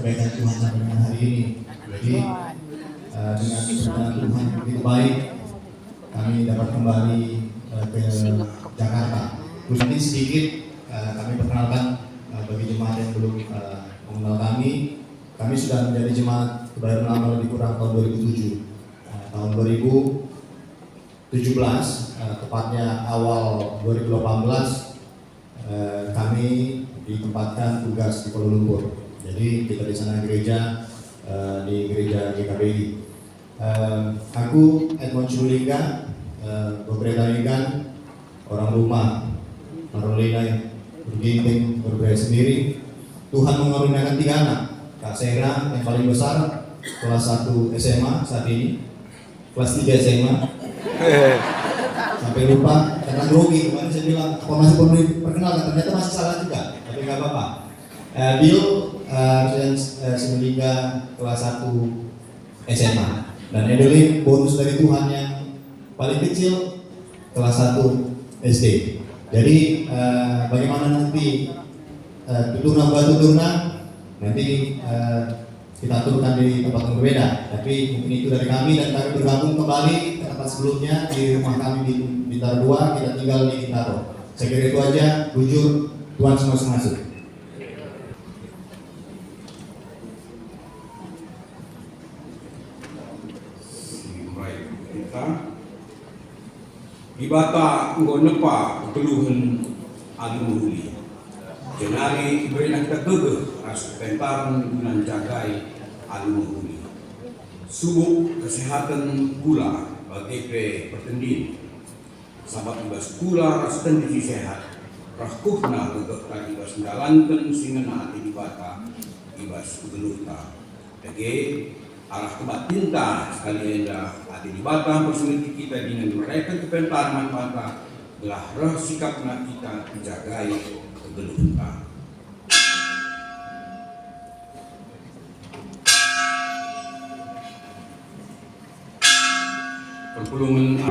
kebaikan Tuhan sampai dengan hari ini. Jadi dengan kebenaran Tuhan begitu baik, kami dapat kembali ke Jakarta. Terus nanti sedikit kami perkenalkan bagi jemaat yang belum mengenal kami sudah menjadi jemaat kebayaran lama lebih kurang tahun 2007. Tahun 2017, tepatnya awal 2018, kami ditempatkan tugas di Kuala Lumpur. Jadi kita di sana gereja, di gereja GKBI. Aku Edmond Chulingga, beberapa ikan, orang rumah, Marolina, berginting, berbeda sendiri. Tuhan mengaruniakan 3 anak. Kak Sera yang paling besar, kelas 1 SMA saat ini, kelas 3 SMA. Sampai lupa karena grogi. Kemarin saya bilang apa masih perlu diperkenalkan, ternyata masih salah juga, tapi nggak apa-apa. Bill yang semeninggal kelas 1 SMA, dan Edeline bonus dari Tuhan yang paling kecil kelas 1 SD. Jadi bagaimana nanti tuturna batu turna nanti kita aturkan di tempat yang berbeda, tapi mungkin itu dari kami, dan kami bergabung kembali ke tempat sebelumnya di rumah kami di Bintaro 2, kita tinggal di Bintaro. Saya kira itu aja, jujur Tuhan semua masuk. Ibata nggonepa keluhan aluhuli. Jenari beri kita kegeh ras pentaran gunan jagai aluhuli. Subuk kesehatan gula bagi pertendin. Sahabat ibas gula ras kondisi sehat. Rahkuhna gegeh tadi ibas menjalankan singena hati ibata ibas geluta. Jadi arah kebatinta sekali enda hati ibata bersemiti kita dengan mereka kepentaran manfaat belah roh sikapna kita menjagai kegeluta. Perpulungan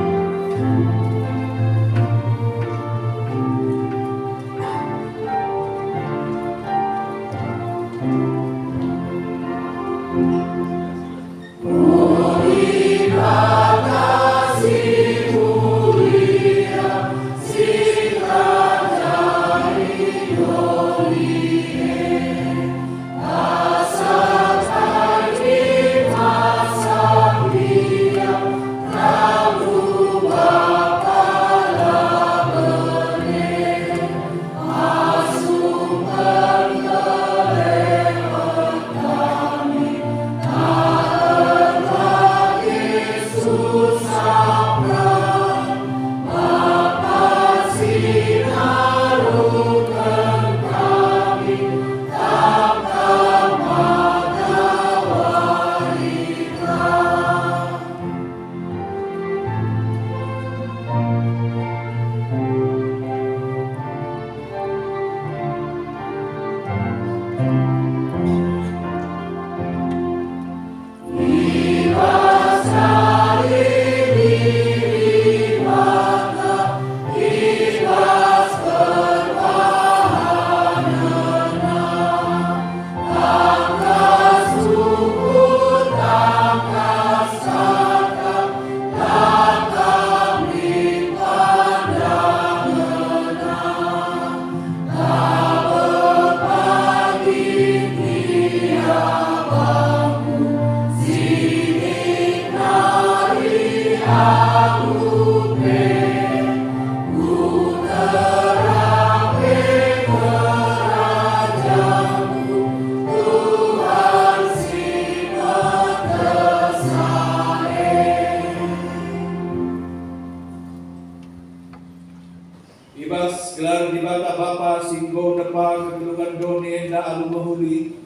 ibas gelar di bata Bapa singgo depa ketulungan doni enda alu mahuli.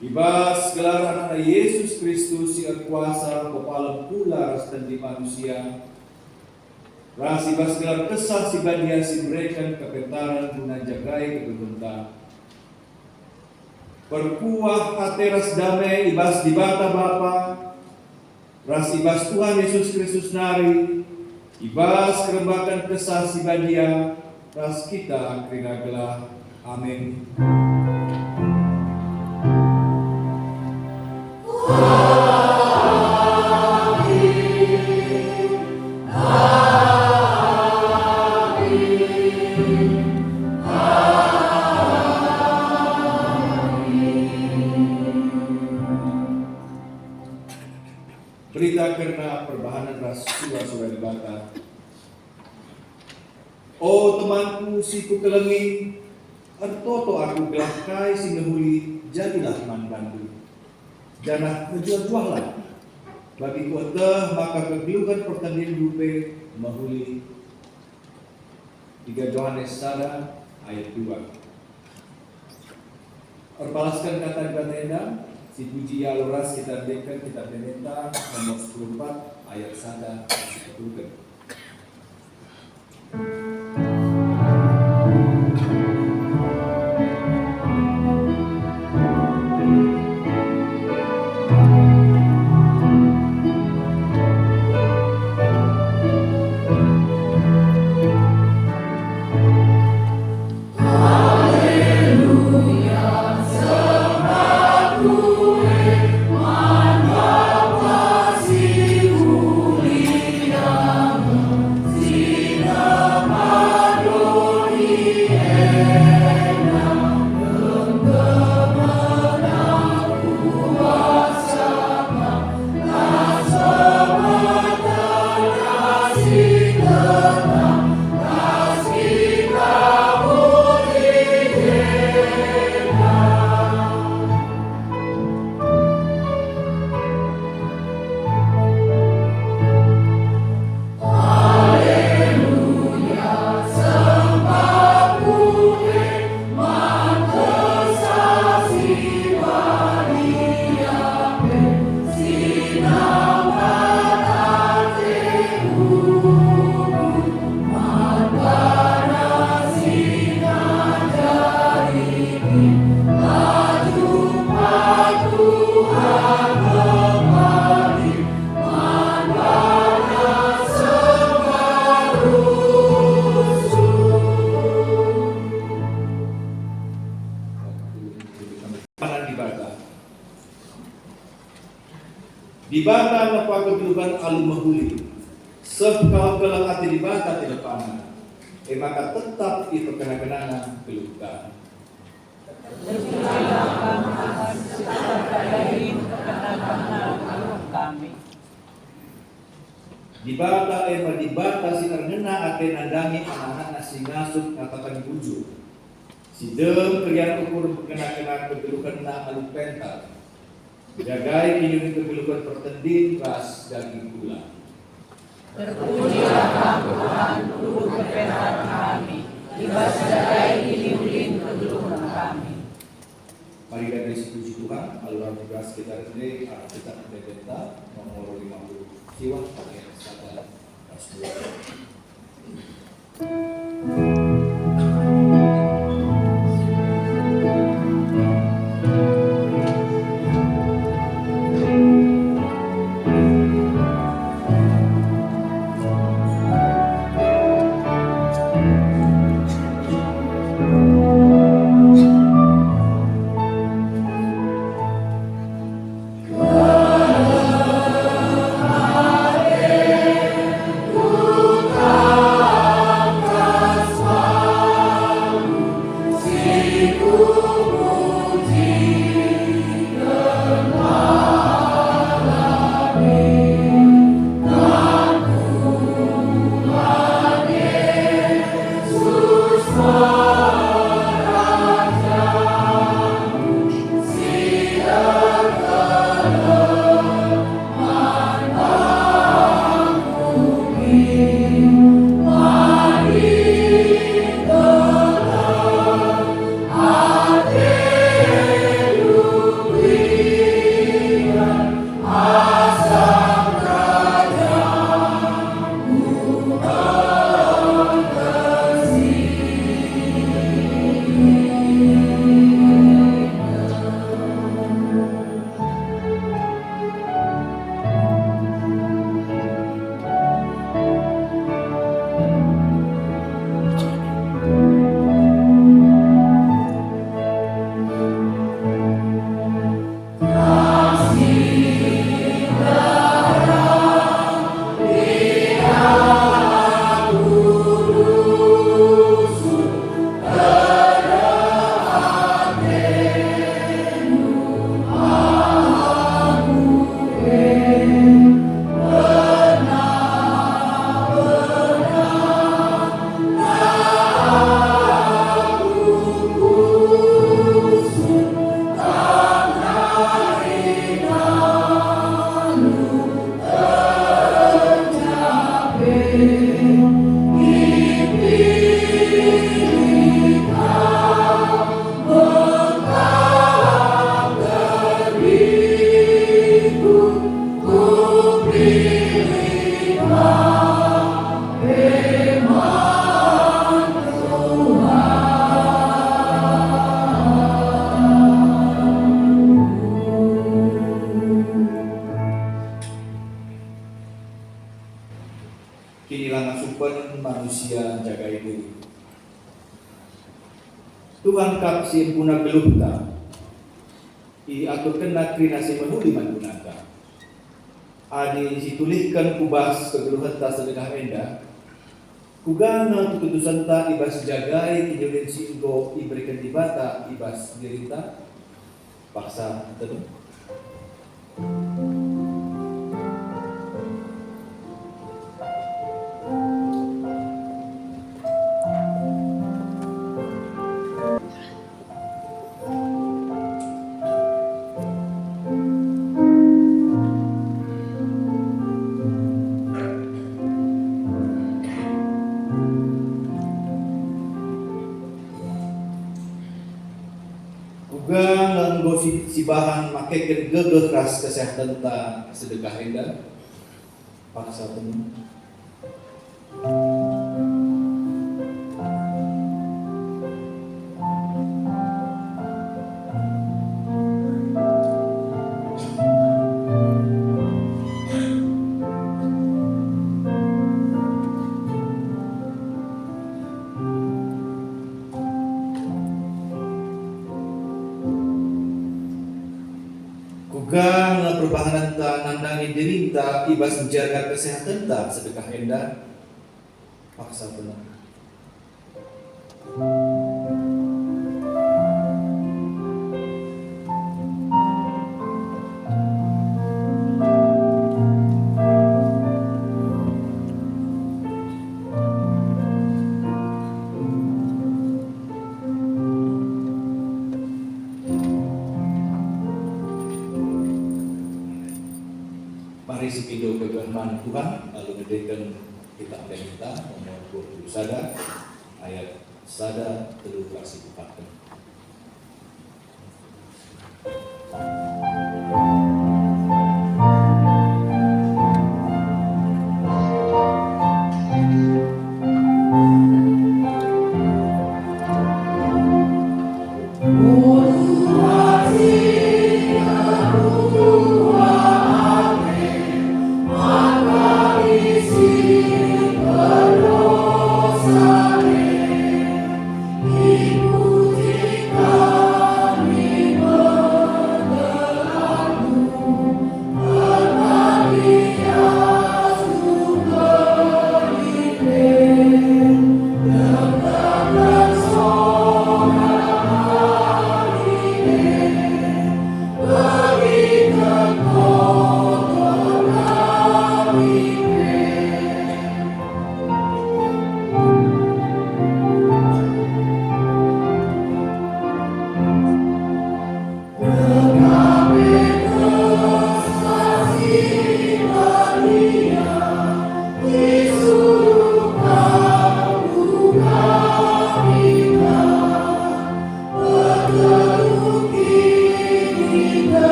Ibas gelar anak Yesus Kristus yang kuasa kepala pula dan di manusia. Ras ibas gelar kesah si badia si berikan kepentaran guna jagai kebentar. Perkuah hateras damai ibas di bata Bapa. Ras ibas Tuhan Yesus Kristus nari. Ibas kerembakan kesah si badia. Ras kita akhirnya gelah. Amin. Berita karena perbahanan ras surah dibata. Oh temanku si kukelengi, artoto aku gelakai si ngehuli, jadilah man bandu. Janah menjual-jualan. Bagi kuatah maka kegeluhan pertandingan dupe mahuli. 3 Yohanes 1 ayat 2. Perbalaskan kata di batenda, si puji ya loras kita dekat kita peneta nomor 14 ayat 1 disebutkan. Dibata napa kegeluhan alu mahuli, sebab kelang hati dibata tidak panah, maka tetap itu kena-kenana keluhkan. Dibata dibata sinar ngena ate nandangi anak-anak si ngasut katakan buju. Si dem krian ukur kena-kena kegeluhan na alu pental. Jagai kini kegeluhan pertendin ras daging gula. Terpujilah Tuhan, Guru kepentar kami, libas jagai kini kegeluhan kami. Mari kita puji Tuhan, aluran tugas kita ini kita berdeta nomor 50 siwa pakai kata ras 2. manusia jagai diri. Tuhan kap si puna gelupta i atur kena krina si menuli mangunaka adi situlihkan kubas kegeluhan ta sedekah enda kugana keputusan ta ibas jagai kinjulin si engko iberikan dibata ibas dirita paksa terus. Ugang nganggo si bahan make gegeh ras kesehatan ta sedekah enda paksa penuh. Ugang perubahan ta nandangi diri ta ibas menjaga kesehatan ta sedekah enda paksa penuh. Mari sepindo kegemaran Tuhan lalu ngedekan kita minta nomor 20 sada ayat sada telu kasih kupaten.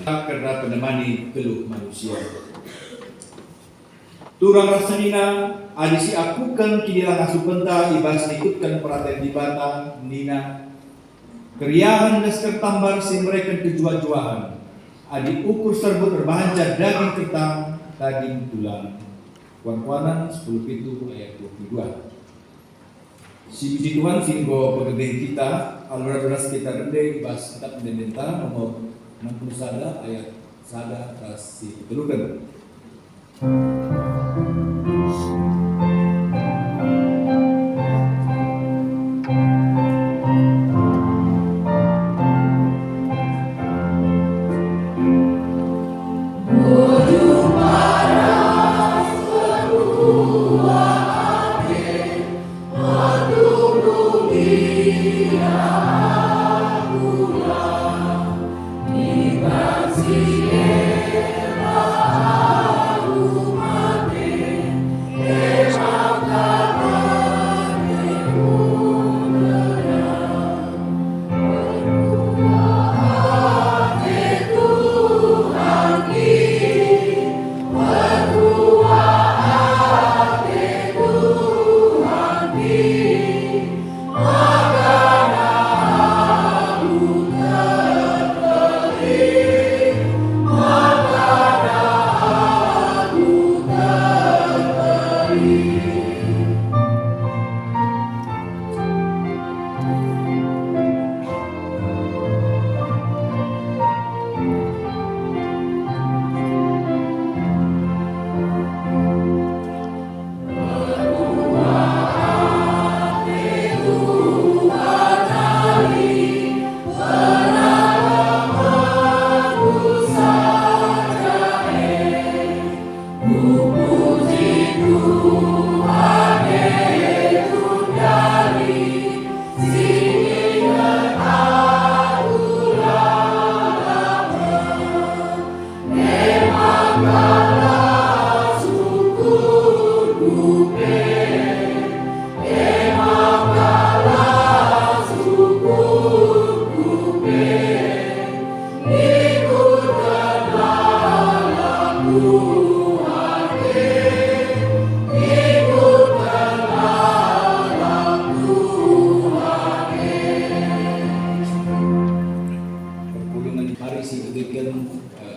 Karena penemani geluh manusia. Turang rasanina adisi akukan kinilang asupenta ibas ikutkan perhatian dibata nina keriahan daskar tambar si mereka kejua-juaan adi ukur serbut berbahanca daging ketang daging tulang Kuan-kuanan 10 pintu ayat 22. Si puji Tuhan singgo pegede kita alura kita gede bas kitab Mendenta nomor 60 sada ayat sada tas si petelukan.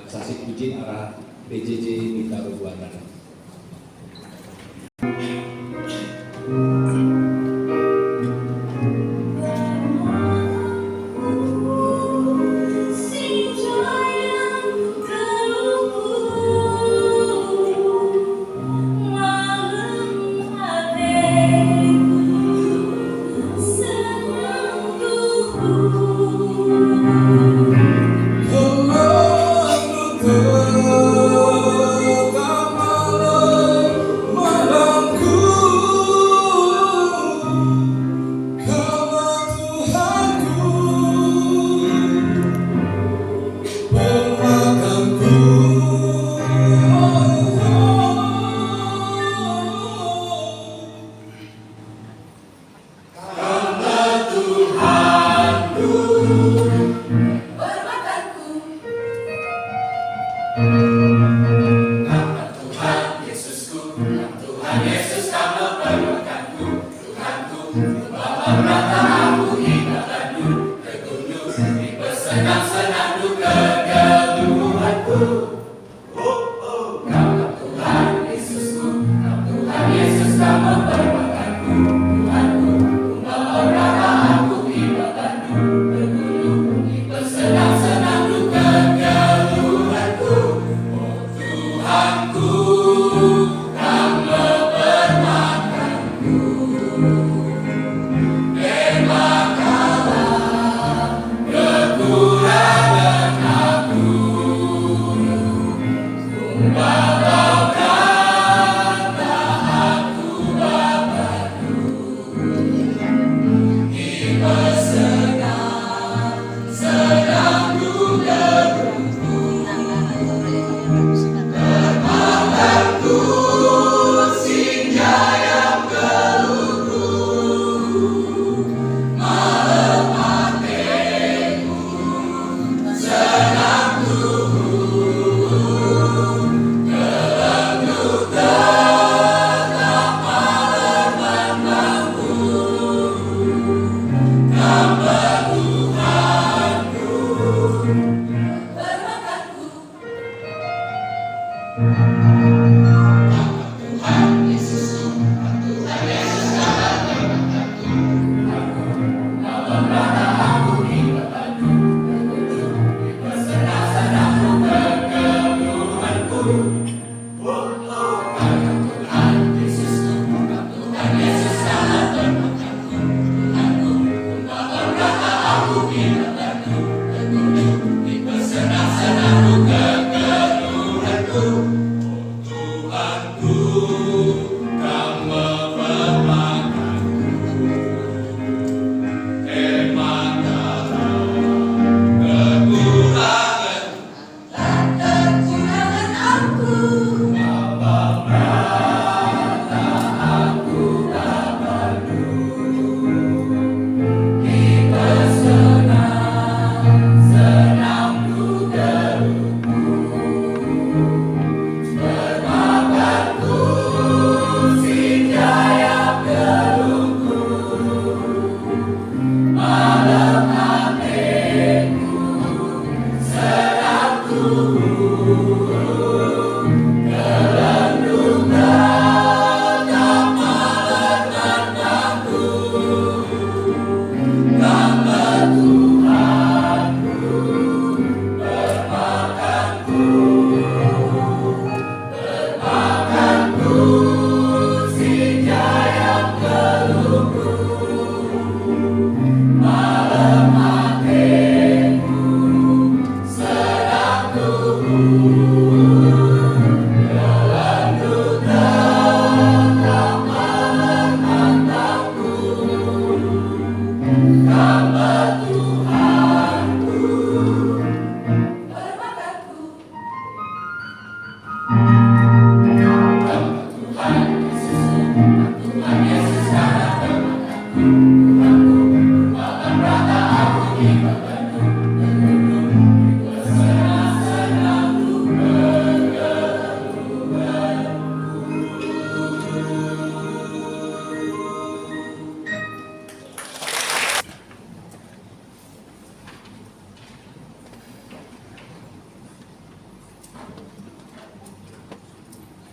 Sasi puji arah PJJ Mitra Perbuatan. Tuhan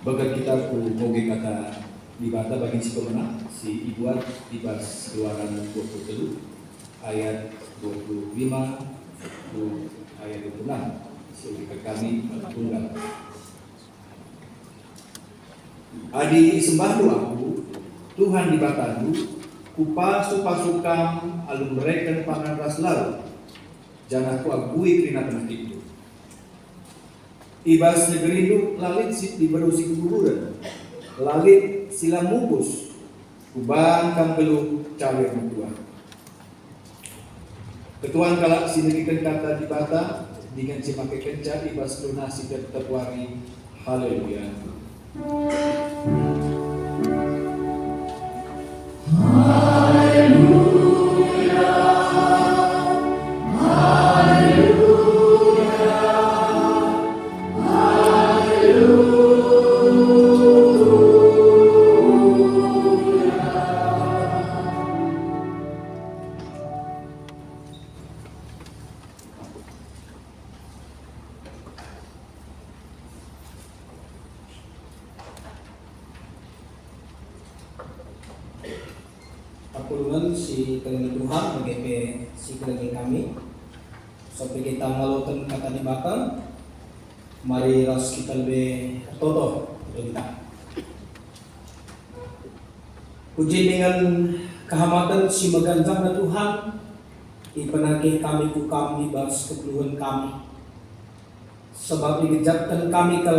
Bagat kita ku moge kata dibata bagi si pemenang si Ibuat Ibas Keluaran 23 ayat 25 ayat 26 sebagai kami tunggal. Adi sembahdu aku Tuhan dibataku kupasukam alum mereka pangan ras laut jangan aku akui kerina penyakitku. Ibas negeri itu lalit si diberusi kuburan, lalit silam mubus, kubang kampelu cawe mertua. Ketuan kalak sinerikan kata dibata dengan si pakai kenca ibas lunasi dan terwari. Haleluya. Perpulungan si kelengi Tuhan BGP si kelengi kami sampai kita ngaloten kata di bakal mari ras kita lebih toto kita puji dengan kehamatan si meganjang na Tuhan ipenagih kami ku kami bas keperluan kami sebab digejapkan kami ke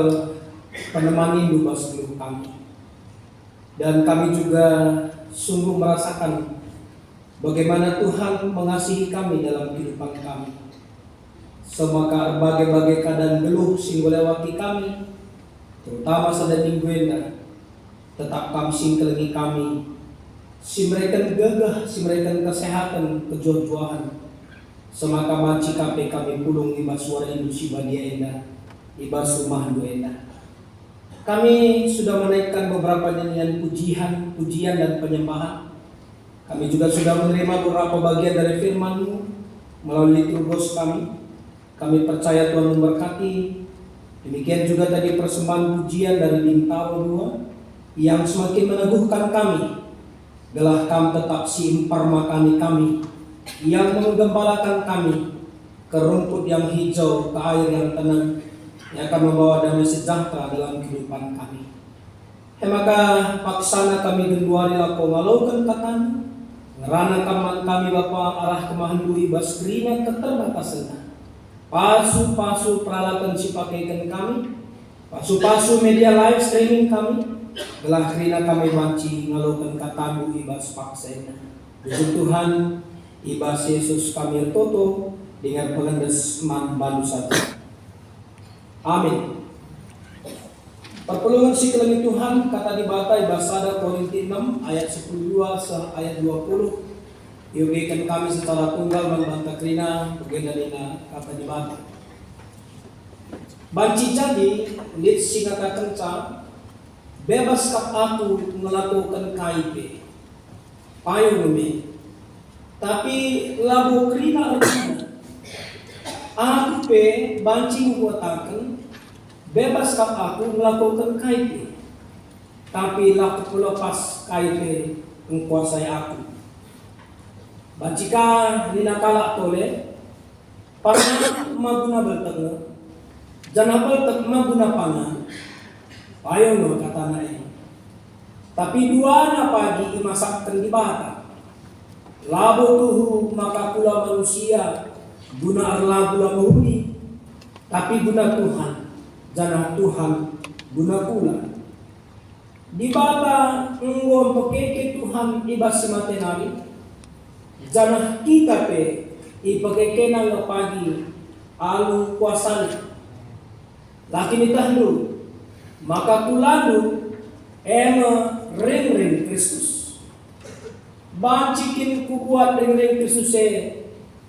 penemani dubas keluh kami dan kami juga sungguh merasakan bagaimana Tuhan mengasihi kami dalam kehidupan kami. Semaka berbagai keadaan geluh sing melewati kami, terutama pada minggu ini, tetap kami sing kelengi kami, si mereka gagah, si mereka kesehatan, kejuang-juangan. Semaka manci kape kami pulung ibas suara indusi badia enda, ibas rumah dua enda. Kami sudah menaikkan beberapa nyanyian pujian dan penyembahan. Kami juga sudah menerima beberapa bagian dari firman-Mu melalui liturgos kami. Kami percaya Tuhan memberkati. Demikian juga tadi persembahan pujian dari Bintaro 2 yang semakin meneguhkan kami. Gelah kami tetap si imparmakani kami yang menggembalakan kami ke rumput yang hijau, ke air yang tenang, yang akan membawa damai sejahtera dalam kehidupan kami. Maka paksana kami genduari lako ngalaukan katamu, ngerana kaman kami Bapa arah kemahandui bas kerina keterbatasan. Pasu-pasu peralatan si pakaikan kami, pasu-pasu media live streaming kami, gelah kerina kami wanci ngalaukan katamu ibas paksena. Puji Tuhan, ibas Yesus kami toto dengan pengendes man balu saja. Amin. Perpulungan si kelengi Tuhan kata dibata Ibasada Korinti 6 ayat 12 ayat 20. Yugikan kami secara tunggal membantah kerina bagian kata dibata. Banci jadi lit si kata kenca bebas kap aku melakukan KIP. Payung umi. Tapi labu kerina artinya aku pe banci buatakan bebas kap aku melakukan KIP, tapi laku lepas KIP menguasai aku. Bancika ninakala tole, panah maguna bertengah, jangan bertek maguna panah, payung no kata naik. Tapi dua na pagi imasakkan di bata, labo tuhu maka pula manusia. Guna arlah guna mahuli, tapi guna Tuhan, jangan Tuhan guna pula. Di bata ngom pekeke Tuhan ibas sematenari, jangan kita pe ipekeke nang pagi alu kuasali. Laki nitahlu, maka kuladu ema ring Kristus. Bancikin kubuat ring Kristus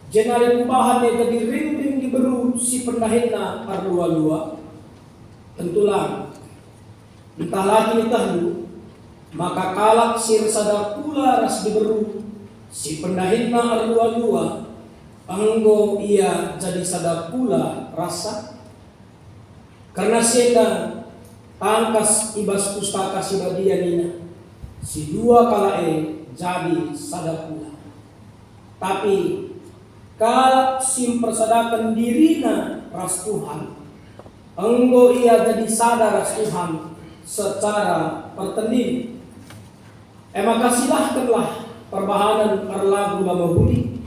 jenari kubahan tadi ring diberu si pendahina arlua-lua. Tentulah entah lagi tahlu maka kalak sir sadar pula ras diberu si pendahina arlua-lua anggo ia jadi sadar pula rasa karena seda tangkas ibas pustaka si badia nina, si dua kalae jadi sada pula. Tapi kalau sim persadakan dirina ras Tuhan, enggo ia jadi sadar ras Tuhan secara pertanding. Maka silahkanlah perbahanan arlagu lamahuli,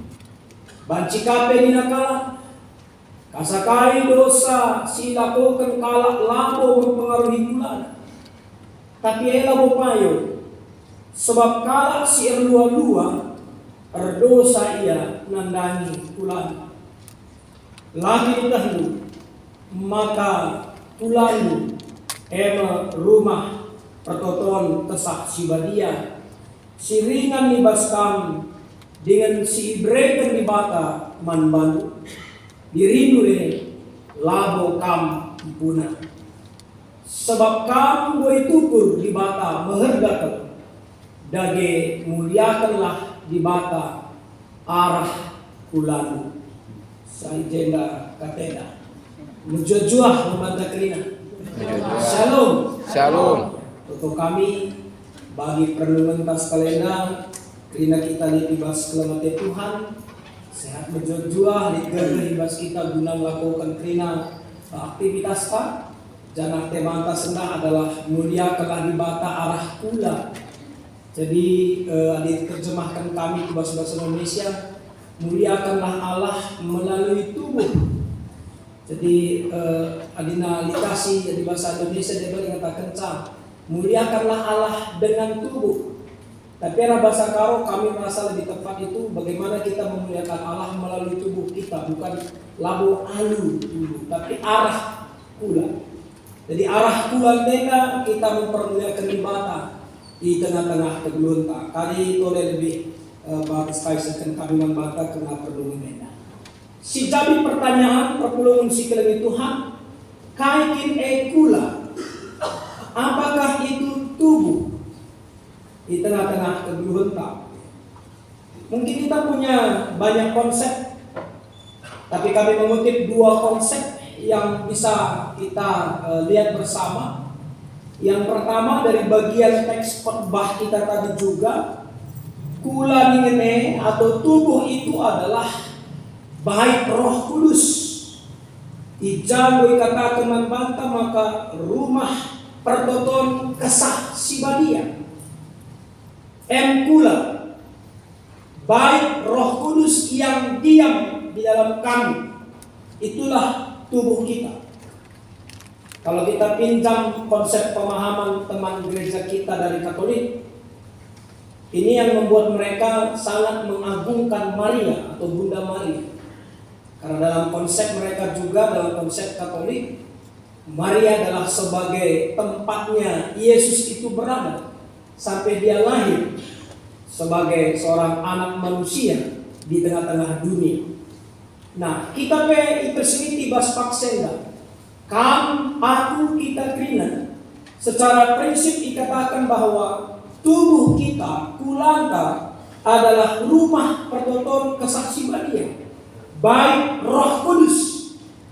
banci kape nina kala, kasakai dosa silakukan kala labo mempengaruhi bulan. Tapi elabo payo, sebab kala si erlua-lua erdosa ia nandani bulan. Lagi dahulu maka bulan ema rumah pertoton kesah si badia, si ringan nibaskan dengan si ibreken di bata man bandu, dirinure labo kam puna. Sebab kam boy tukur di bata mehergakan, dage muliakanlah di bata arah kulanu. Saya jenda kateda mujujuah memanta kerina. Shalom. Shalom. Untuk kami bagi perlindungan tas kalenda kerina kita libas kelamate Tuhan, sehat berjuah libas kita guna melakukan kerina aktivitas tak jangan temanta senang adalah mulia kelah di bata arah kula. Jadi diterjemahkan kami ke bahasa Indonesia, muliakanlah Allah melalui tubuh. Jadi adina likasi di bahasa Indonesia dia mengatakan muliakanlah Allah dengan tubuh. Tapi ada bahasa Karo kami merasa lebih tepat itu bagaimana kita memuliakan Allah melalui tubuh kita, bukan labu alu tubuh, tapi arah kula. Jadi arah kula tenda kita mempermuliakan ibadah di tengah-tengah kegelunta. Kali itu lebih bagus kaisakan kami membata kena perlu mena. Si jadi pertanyaan perpulungan si kelebih Tuhan, kaikin kula, apakah itu tubuh di tengah-tengah kegelunta? Mungkin kita punya banyak konsep, tapi kami mengutip dua konsep yang bisa kita lihat bersama. Yang pertama dari bagian teks khotbah kita tadi juga, kula ningene atau tubuh itu adalah baik Roh Kudus. Ijago katakan membantah maka rumah pertoton kesah si badia. Kula baik Roh Kudus yang diam di dalam kami, itulah tubuh kita. Kalau kita pinjam konsep pemahaman teman gereja kita dari Katolik, ini yang membuat mereka sangat mengagungkan Maria atau Bunda Maria. Karena dalam konsep mereka juga, dalam konsep Katolik, Maria adalah sebagai tempatnya Yesus itu berada sampai dia lahir sebagai seorang anak manusia di tengah-tengah dunia. Nah, kita itu sendiri bas paksenda. Aku kita kerina secara prinsip dikatakan bahwa tubuh kita kulanta adalah rumah pertoton kesaksi badia, baik Roh Kudus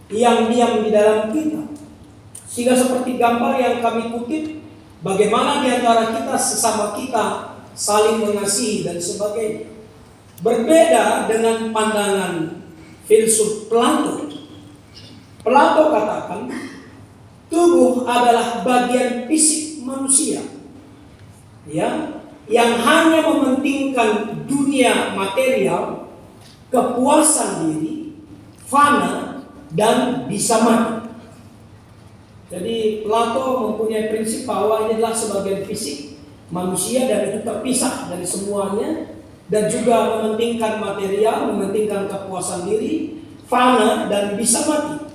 yang diam di dalam kita. Sehingga seperti gambar yang kami kutip, bagaimana di antara kita sesama kita saling mengasihi dan sebagainya. Berbeda dengan pandangan filsuf Plato. Plato katakan tubuh adalah bagian fisik manusia yang hanya mementingkan dunia material, kepuasan diri, fana, dan bisa mati. Jadi Plato mempunyai prinsip bahwa ini adalah sebagian fisik manusia dan itu terpisah dari semuanya, dan juga mementingkan material, mementingkan kepuasan diri, fana, dan bisa mati.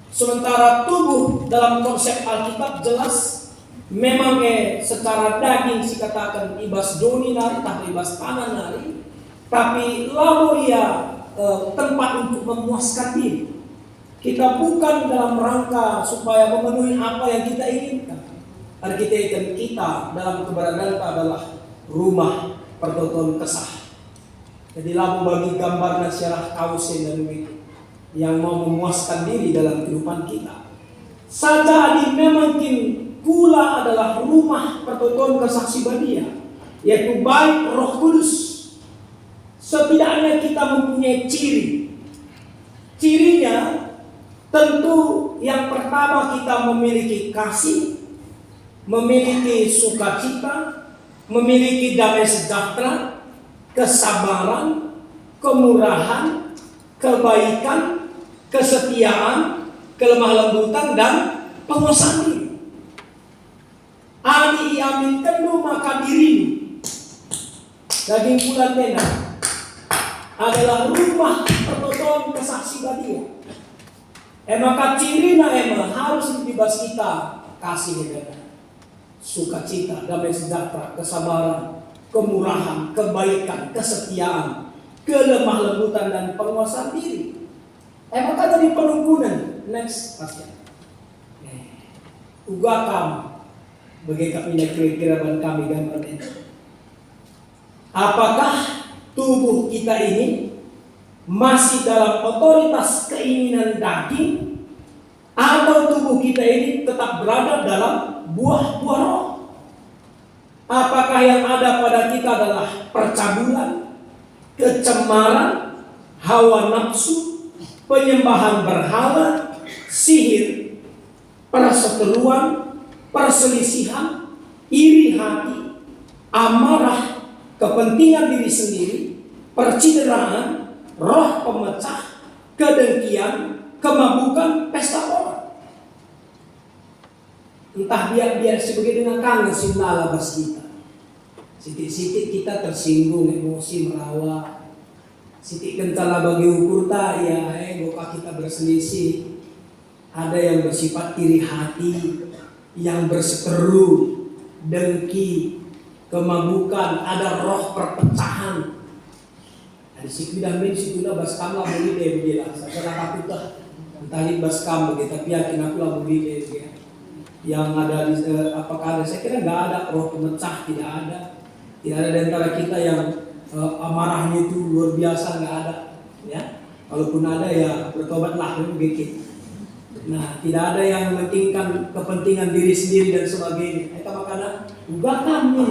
Sementara tubuh dalam konsep Alkitab jelas memang secara daging dikatakan ibas doni nari, tapi ibas tanah nari, tapi lalu ia tempat untuk memuaskan diri. Kita bukan dalam rangka supaya memenuhi apa yang kita inginkan. Arkitektur kita dalam keberadaan adalah rumah pertoton kesah. Jadi lalu bagi gambar nasyarah kausen dan begitu yang mau memuaskan diri dalam kehidupan kita. Saja memang kula adalah rumah pertotoan kesaksian dia, yaitu baik Roh Kudus. Setidaknya kita mempunyai ciri. Cirinya tentu yang pertama kita memiliki kasih, memiliki sukacita, memiliki damai sejahtera, kesabaran, kemurahan, kebaikan, kesetiaan, kelemah lembutan, dan penguasaan diri. Ani iamin kendu maka dirimu, daging bulan merah adalah rumah pertotoan kesaksian dia. Maka cirina harus dibahas kita kasih kita, sukacita, damai sejahtera, kesabaran, kemurahan, kebaikan, kesetiaan, kelemah lembutan, dan penguasaan diri. Maka tadi penunggunan next pasien. Ugakam bagi kami kira-kira dan kami gambarnya. Apakah tubuh kita ini masih dalam otoritas keinginan daging, atau tubuh kita ini tetap berada dalam buah-buah roh? Apakah yang ada pada kita adalah percabulan, kecemaran, hawa nafsu, penyembahan berhala, sihir, perseteruan, perselisihan, iri hati, amarah, kepentingan diri sendiri, percideraan, roh pemecah, kedengkian, kemabukan, pesta pora? Entah biar sebagai dengan kangen sinala bas kita. Sitik-sitik kita tersinggung, emosi merawa. Sitik kentala bagi ukur ta, ya goka kita berselisih. Ada yang bersifat iri hati, yang berseteru, dengki, kemabukan, ada roh perpecahan. Di situ dah main situ dah baskam lah boleh deh begila. Saya nak aku dah entahit baskam begitu, tapi yakin aku lah boleh deh ya. Yang ada di apakah ada? Saya kira nggak ada roh pemecah, tidak ada. Tidak ada di antara kita yang amarahnya itu luar biasa, nggak ada. Ya, kalaupun ada ya bertobatlah begitu. Nah, tidak ada yang mementingkan kepentingan diri sendiri dan sebagainya. Itu makanya ubah kami.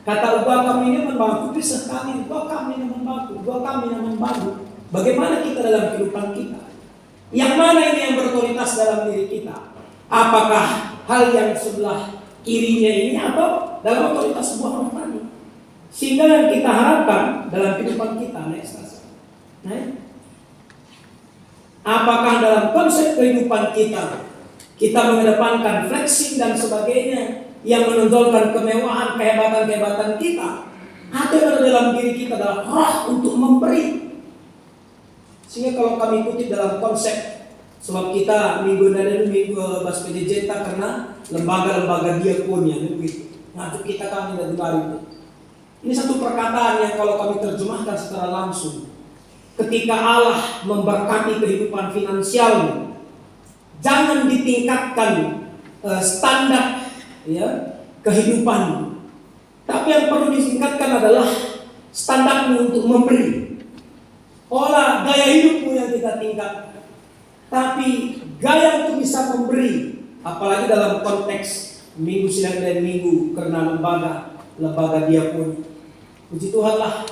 Kata ubah kami ini membantu, bisa kami ubah kami yang membantu, ubah kami yang membantu. Bagaimana kita dalam kehidupan kita? Yang mana ini yang berotoritas dalam diri kita? Apakah hal yang sebelah kirinya ini atau dalam otoritas sebuah rohani? Sehingga yang kita harapkan dalam kehidupan kita, apakah dalam konsep kehidupan kita mengedepankan flexing dan sebagainya yang menonjolkan kemewahan, kehebatan kita, atau yang dalam diri kita adalah roh untuk memberi? Sehingga kalau kami ikuti dalam konsep, sebab kita minggu bas PJJ karena lembaga-lembaga diakonia begitu. Ngajuk kita kami dari baru. Ini satu perkataan yang kalau kami terjemahkan secara langsung, ketika Allah memberkati kehidupan finansialmu, jangan ditingkatkan standar ya kehidupan, tapi yang perlu ditingkatkan adalah standarmu untuk memberi. Olah gaya hidupmu yang kita tingkatkan, tapi gaya untuk bisa memberi, apalagi dalam konteks minggu siang dan minggu karena lembaga diakoni. Puji Tuhan lah,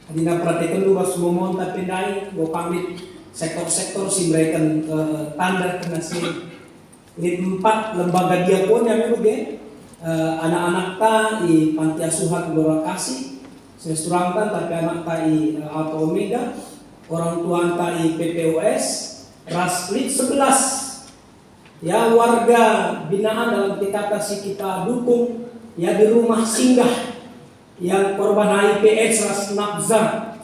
adina perhatikan lu semua monta pindai, gue pamit sektor-sektor sih mereka tanda kena sih. Ini 4 lembaga diakon yang memang anak-anak ta di panti asuhan Gelora Kasih, saya surangkan tapi anak ta di Alpha Omega, orang tua ta di PPOS, Raslit 11, ya warga binaan dalam kata si kita dukung ya di rumah singgah yang korban HIV/AIDS Ras Nafzar,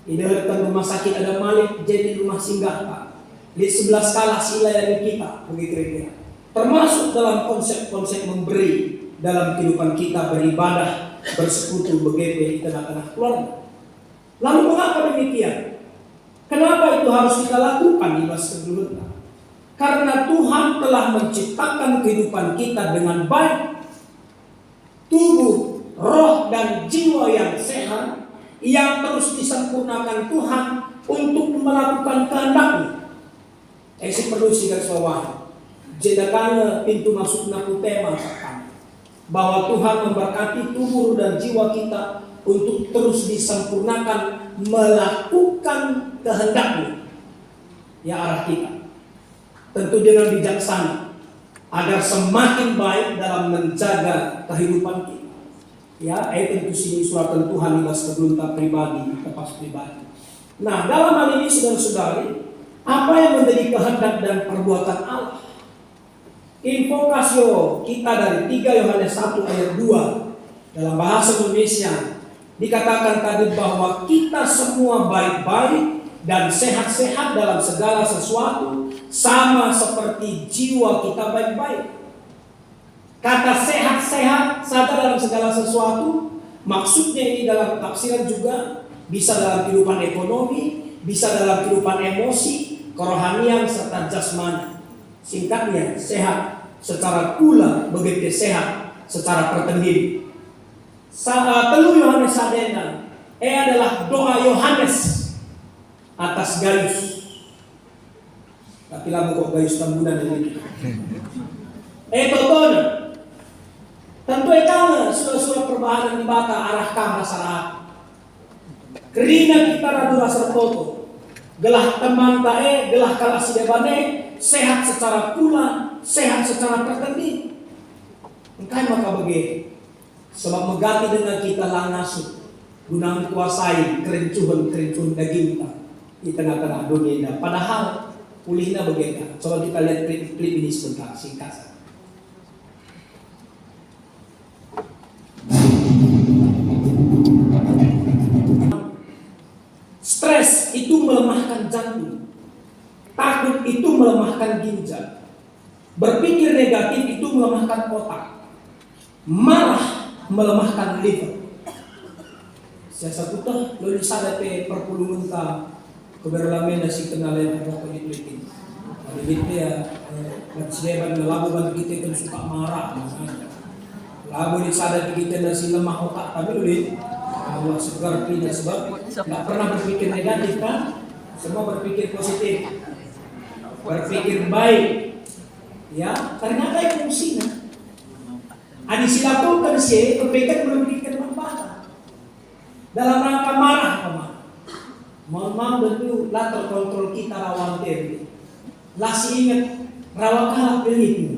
di dekat rumah sakit ada Malik jadi rumah singgah Pak. Di 11 skala sila yang kita begitu kira. Termasuk dalam konsep-konsep memberi dalam kehidupan kita, beribadah, bersekutu, begitu di tengah-tengah keluarga. Lalu mengapa demikian? Kenapa itu harus kita lakukan di masa kedua? Karena Tuhan telah menciptakan kehidupan kita dengan baik, tubuh, roh dan jiwa yang sehat, yang terus disempurnakan Tuhan untuk melakukan kehendak-Nya. Saya perlu garis bawah. Jendakana pintu masuk naku tema kami. Bahwa Tuhan memberkati tubuh dan jiwa kita untuk terus disempurnakan melakukan kehendak-Mu. Ya arah kita. Tentu dengan bijaksana agar semakin baik dalam menjaga kehidupan kita. Ya, tentu sini suratan Tuhan libas keberuntak pribadi, lepas pribadi. Nah, dalam hal ini saudara-saudari, apa yang menjadi kehendak dan perbuatan Allah? Invokasio kita dari 3 Yohanes 1 ayat 2 dalam bahasa Indonesia dikatakan tadi bahwa kita semua baik-baik dan sehat-sehat dalam segala sesuatu, sama seperti jiwa kita baik-baik. Kata sehat-sehat, sadar dalam segala sesuatu, maksudnya ini dalam tafsiran juga bisa dalam kehidupan ekonomi, bisa dalam kehidupan emosi, kerohanian, serta jasmani. Singkatnya, sehat secara kula begitu sehat secara pertendin. Telu Yohanes Sadena, adalah doa Yohanes atas Gaius. Tapi lagu kok Gaius Tambunan ini. Totona. Tentu ekana surah-surah perbahanan di bata arah kamar salah. Kerina kita radu rasa toto. Gelah teman tae, gelah kalah sidebane, sehat secara kula, sehat secara pertanding. Engkai maka bagi. Sebab megati dengan kita langasut. Guna kuasai kerincuhan daging kita di tengah-tengah dunia. Padahal pulihnya begitu. Coba kita lihat klip ini sebentar, singkat. Stres itu melemahkan jantung, takut itu melemahkan ginjal, berpikir negatif itu melemahkan otak, marah melemahkan liver. Saya satu tuh lalu sadar perpuluhan ka keberlamen nasi kenalan apa politik. Ada gitu ya, macam lagu bantu kita kan suka marah, lagu di sadar kita nasi lemah otak, tapi dulu Allah segar tidak sebab tidak pernah berpikir negatif kan, semua berpikir positif, berpikir baik, ya ternyata itu fungsinya. Adi silaturahmi sih kebaikan belum diberikan manfaat dalam rangka marah kemana? Mohon tentu lah terkontrol kita rawan diri, lah si ingat rawan kalah begitu,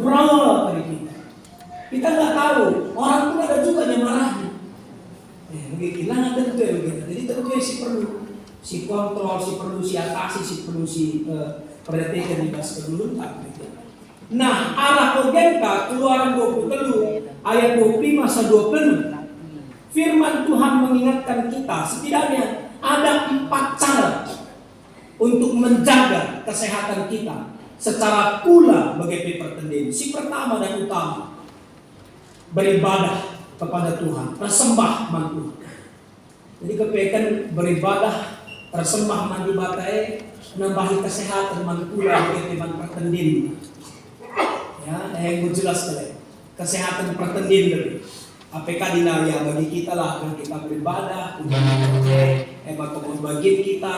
rawan dari kita nggak tahu orang pun ada juga yang marah. Begitu lah tentu ya begitu. Jadi tentu si perlu si kontrol, si perlu si atasi, si perlu si perhatikan di bas kedulun tak gitu. Nah, arah organka Keluaran 23 ayat 25-20. Firman Tuhan mengingatkan kita setidaknya ada 4 cara untuk menjaga kesehatan kita secara kula begitu pertendin. Si pertama dan utama, beribadah kepada Tuhan, bersembah mantu. Jadi kepeken beribadah, bersembah mantu batai, nambahi kesehatan mantulah begitu man pertendin. Ya, yang jelas sekali. Kesehatan pertendin dulu. APK dinarya bagi kita lah, kan kita beribadah, hebat bagian kita,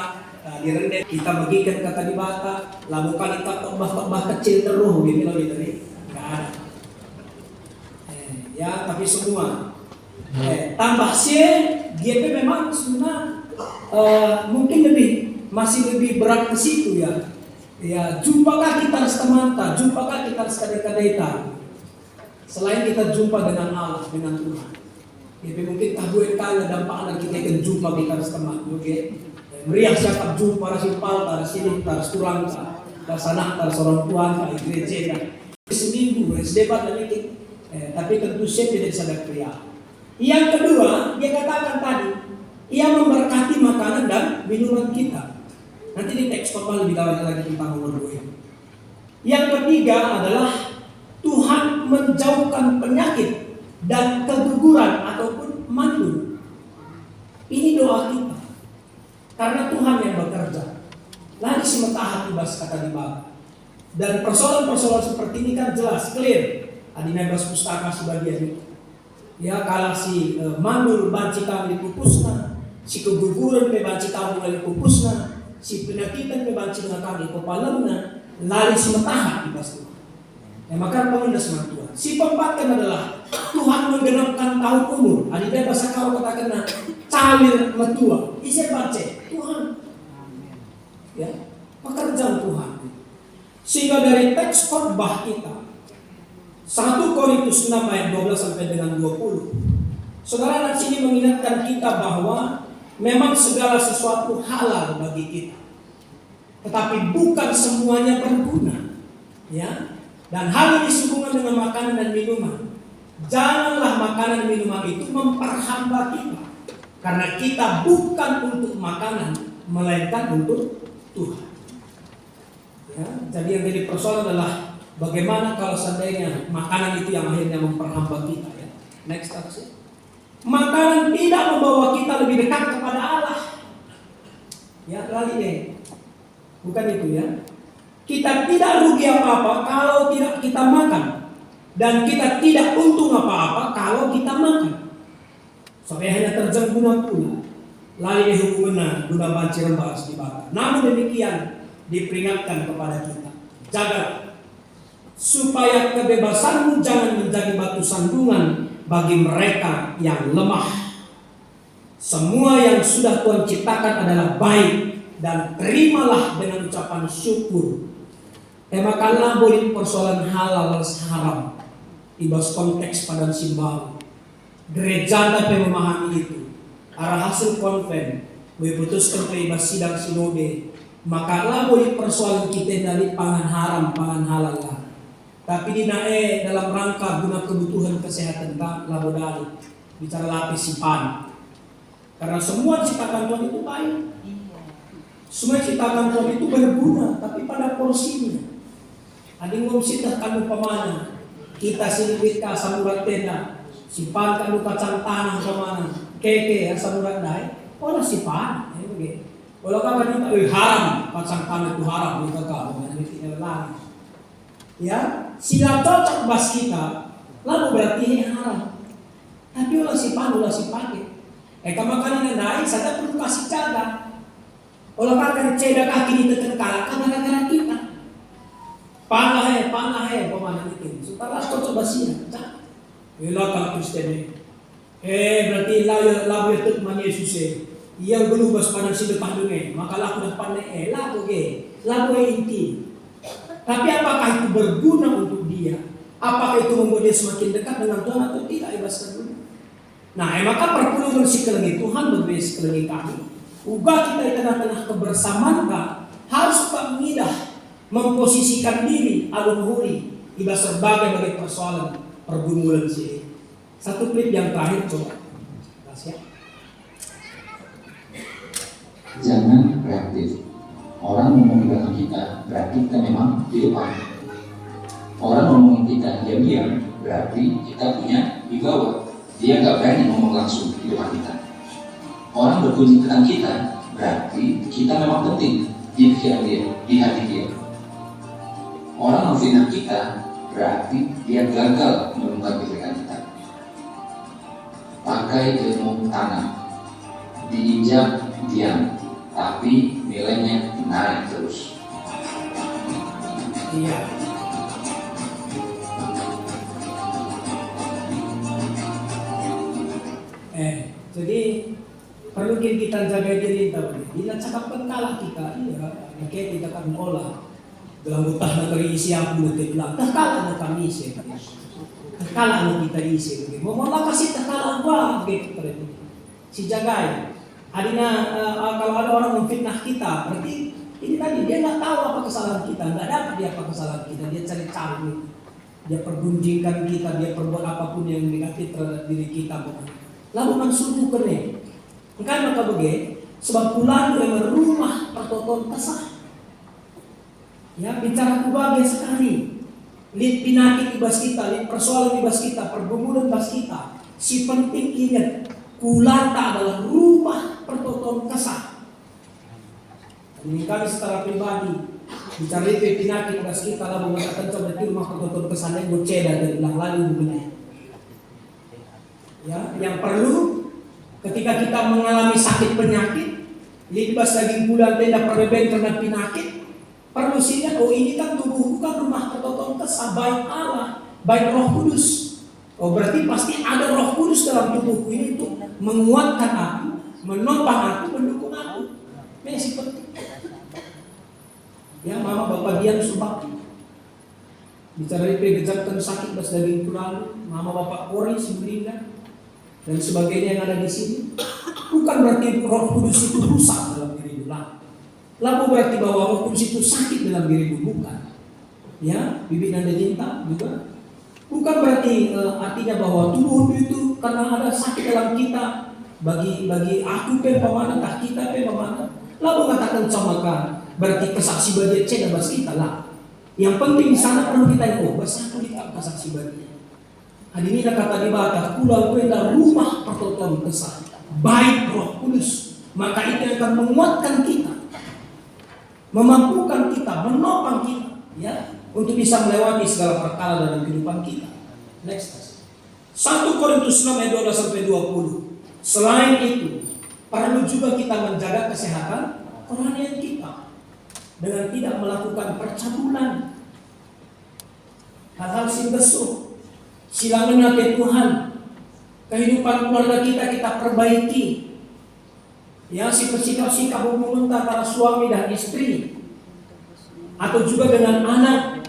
direndek kita bagikan kata di bata, lakukan kita khotbah kecil terus gitu loh gitu nih, nggak ada. Ya tapi semua tambah sih GP memang sebenarnya mungkin masih lebih berat ke situ ya. Ya jumpakah kita setemata, jumpakah kita sekadar-kadar. Selain kita jumpa dengan Allah, dengan Tuhan, GP mungkin tahuin kala dampak anak kita akan jumpa kita setemata, oke? Meriah siapa jumpa rasipal, taras sini, taras turang, taras anak, taras orang Tuhan, taras gereja, seminggu, debat dan itu. Tapi tentu saya tidak sadar pria. Yang kedua, dia katakan tadi, ia memberkati makanan dan minuman kita. Nanti di teks total lebih dalam lagi tentang nomor 2. Yang ketiga adalah Tuhan menjauhkan penyakit dan keguguran ataupun mandul. Ini doa kita. Karena Tuhan yang bekerja. Lagi sementara hati bas kata di bawah. Dan persoalan-persoalan seperti ini kan jelas, clear. Adina bas pustaka sebagian itu. Ya kalau si mandul banci kami dipupusna, si keguguran ke banci kami mulai dipupusna, si penyakitan ke banci kami kepalemna, lali si matahan ibas Tuhan. Ya maka pengendas sama Tuhan. Si pempatkan adalah Tuhan menggenapkan tahun umur. Adi dia bahasa kau katakan na cawir metua. Isi baca Tuhan. Ya, pekerjaan Tuhan. Sehingga dari teks khotbah kita 1 Korintus 6 ayat 12 sampai dengan 20. Saudara di sini mengingatkan kita bahwa memang segala sesuatu halal bagi kita. Tetapi bukan semuanya berguna. Ya. Dan hal ini sehubungan dengan makanan dan minuman. Janganlah makanan dan minuman itu memperhamba kita. Karena kita bukan untuk makanan, melainkan untuk Tuhan. Ya, jadi yang jadi persoalan adalah bagaimana kalau seandainya makanan itu yang akhirnya memperhamba kita. Ya. Next action. Makanan tidak membawa kita lebih dekat kepada Allah. Ya, kali ini. Bukan itu ya. Kita tidak rugi apa-apa kalau tidak kita makan. Dan kita tidak untung apa-apa kalau kita makan. Sampai hanya terjang guna pula. Lalu hubungan guna banci rembas di bawah. Namun demikian diperingatkan kepada kita. Jaga supaya kebebasanmu jangan menjadi batu sandungan bagi mereka yang lemah. Semua yang sudah Tuhan ciptakan adalah baik dan terimalah dengan ucapan syukur. Maka boleh persoalan halal haram ibas konteks pada simbol. Gereja dapat memahami itu. Arah hasil konven memutuskan ibas sidang sinode. Maka boleh persoalan kita dari pangan haram, pangan halal lah. Tapi dinae dalam rangka guna kebutuhan kesehatan tak labodali bicara lapis sipan. Karena semua ciptakan Tuhan itu baik. Semua ciptakan Tuhan itu berguna, tapi pada porsinya. Ada ngom sitah kanu pamana, kita silibit ka samurat tenda, sipan kanu kacang tanah pamana, keke ya samurat dai, olah sipan, ya begitu. Kalau kau kita haram, kacang tanah itu haram, kita kau tidak lagi. Ya, sila cocok bas kita, lalu berarti ini haram. Tapi olah sipan, olah sipake. Kamu kali naik, saya perlu kasih jaga. Olah kau ceda kaki di terkala, karena kita. Panah pemana itu. Supaya cocok basia. Ila kalau Kristen berarti lalu itu mana Yesus yang belum bas pada si depan dulu maka laku depan laku inti. Tapi apakah itu berguna untuk dia? Apakah itu membuat dia semakin dekat dengan Tuhan atau tidak? Ibaskan dulu. Nah, maka perpuluhan sekeliling Tuhan berbeda sekeliling kami. Ubah kita di tengah-tengah kebersamaan harus tak mengidah memposisikan diri alun huri ibas berbagai bagi persoalan pergumulan sini. Satu klip yang terakhir coba. Jangan reaktif. Orang ngomong di belakang kita berarti kita memang di depan. Orang ngomongin kita diam-diam berarti kita punya di bawah. Dia nggak berani ngomong langsung di depan kita. Orang berkunjung tentang kita berarti kita memang penting di pikiran dia, di hati dia. Orang memfitnah kita berarti dia gagal menemukan pikiran kita. Pakai ilmu tanam, diinjak diam, tapi nilainya naik terus. Iya. Jadi perlu kita jaga diri tahu. Bila cakap kalah kita, iya, kita akan olah. Dalam utah negeri isi aku nanti bilang, terkalah nak kami isi, terkalah nak kita isi. Mau kasih terkalah gua, begitu. Si jagai. Adina kalau ada orang memfitnah kita, berarti ini tadi dia nggak tahu apa kesalahan kita, nggak dapat dia apa kesalahan kita, dia cari-cari, dia pergunjingkan kita, dia perbuat apapun yang negatif terhadap diri kita. Lalu maksudku kene, kan maka begitu, sebab pulang dengan rumah pertoton kesah. Ya, bicara kubagai sekali. Lid pinakit ibas kita, lid persoalan ibas kita, pergumulan ibas kita. Si penting ingat, kulanta adalah rumah pertoton kesah. Ini kami secara pribadi bicara lid pinakit ibas kita, lalu mengatakan coba di rumah pertoton kesah yang boceda dan bilang lalu begini. Ya, yang perlu ketika kita mengalami sakit penyakit, lid ibas lagi bulan tidak perbeben karena penyakit. perlu lihat, oh ini kan tubuhku kan rumah pertoton kesah, baik Allah, baik Roh Kudus. Oh berarti pasti ada Roh Kudus dalam tubuhku ini untuk menguatkan aku, menopang aku, mendukung aku. Ini sih penting. Ya mama bapak diam sumpah. Bicara pegejatan sakit bas daging lalu, mama bapak Kori Simulina dan sebagainya yang ada di sini. Bukan berarti Roh Kudus itu rusak dalam diri lah. Lalu berarti bahwa Roh Kudus itu sakit dalam diri bukan. Ya, Bibi Nanda Cinta juga. Bukan berarti artinya bahwa tubuh itu karena ada sakit dalam kita. Bagi aku pemana, tak kita pemana. Lalu katakan sama kan, berarti kesaksi bagi cek bas kita lah. Yang penting di sana perlu kita yang bersatu di kesaksi bagi. Hari ini kata di bawah, pulau penda rumah pertoton kesal. Baik Roh Kudus, maka itu akan menguatkan kita, memampukan kita, menopang kita, ya, untuk bisa melewati segala perkara dalam kehidupan kita. Next, 1 Korintus 6 ayat 12 sampai 20. Selain itu, perlu juga kita menjaga kesehatan rohani kita dengan tidak melakukan percabulan, hal-hal simbesu, silangan hati Tuhan. Kehidupan keluarga kita perbaiki. Ya, sikap-sikap hubungan antara suami dan istri, atau juga dengan anak.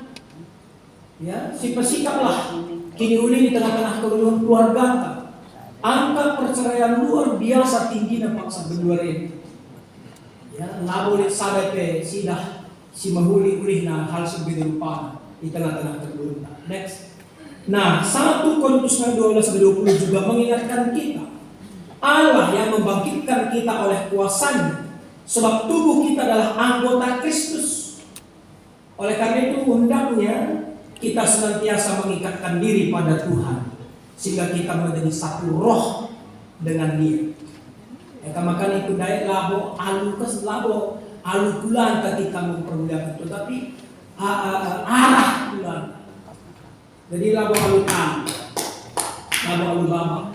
Ya, sikaplah kini uli di tengah-tengah keluarga. Angka perceraian luar biasa tinggi dan paksa berdua ini. Ya, labolit sampai sidah si mahuli ulih na hal sebegitu rupa di tengah-tengah keluarga. Next. Nah, 1 Korintus 12-20 juga mengingatkan kita Allah yang membangkitkan kita oleh kuasanya, sebab tubuh kita adalah anggota Kristus. Oleh karena itu hendaknya kita senantiasa mengikatkan diri pada Tuhan, sehingga kita menjadi satu roh dengan Dia. Maka itu daya labo alu bulan ketika mempermuliakan, tetapi arah bulan. Jadi labo alu baba.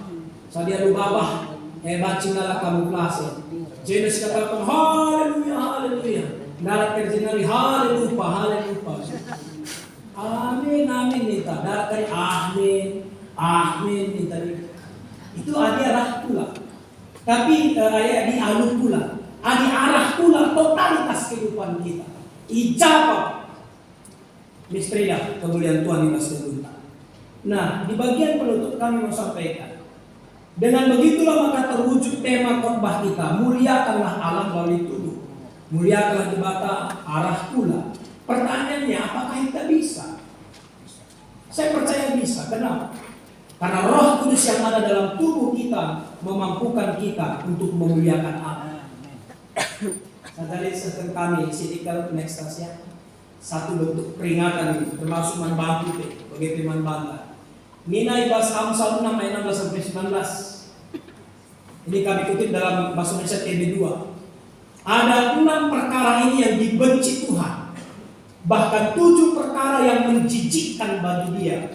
Sadia alu baba. Baca nala kamuflase. Jenis katakan haleluya, haleluya. Darat terjenari haleluya. Amin, amin nita. Darat kari amin nita. Itu adi arah pula. Tapi ayat di alu pula. Adi arah pula totalitas kehidupan kita. Ijabah. Mistrida, kemuliaan Tuhan di masa depan. Nah, di bagian penutup kami mau sampaikan. Dengan begitulah maka terwujud tema khotbah kita, muliakanlah Allah melalui tubuh. Muliakanlah jembatan arah pula. Pertanyaannya, apakah kita bisa? Saya percaya bisa. Kenapa? Karena Roh Kudus yang ada dalam tubuh kita memampukan kita untuk memuliakan Allah. Sadari serta kami sidikal next ya. Satu bentuk peringatan ini, termasuk membantu bagi teman bangga. Nina ibas Amsal 6 ayat 16 sampai 19. Ini kami kutip dalam bahasa Indonesia TB2. Ada 6 perkara ini yang dibenci Tuhan, bahkan 7 perkara yang menjijikkan bagi Dia.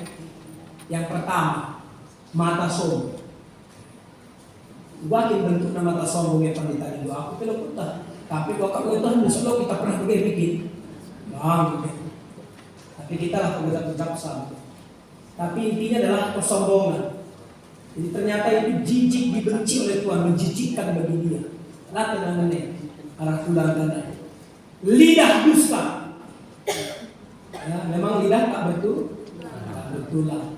Yang pertama, mata sombong. Bakin bentuk mata sombong yang pendeta itu. Aku tidak putah, tapi kalau Tuhan besok kita pernah bikin. Tapi kita lah pengucap sama. Tapi intinya adalah kesombongan. Jadi ternyata itu jijik dibenci oleh Tuhan, menjijikkan bagi Dia. Lata dengan arah tulang dan lidah dusta. Ya, memang lidah tak betul, tak betul lah.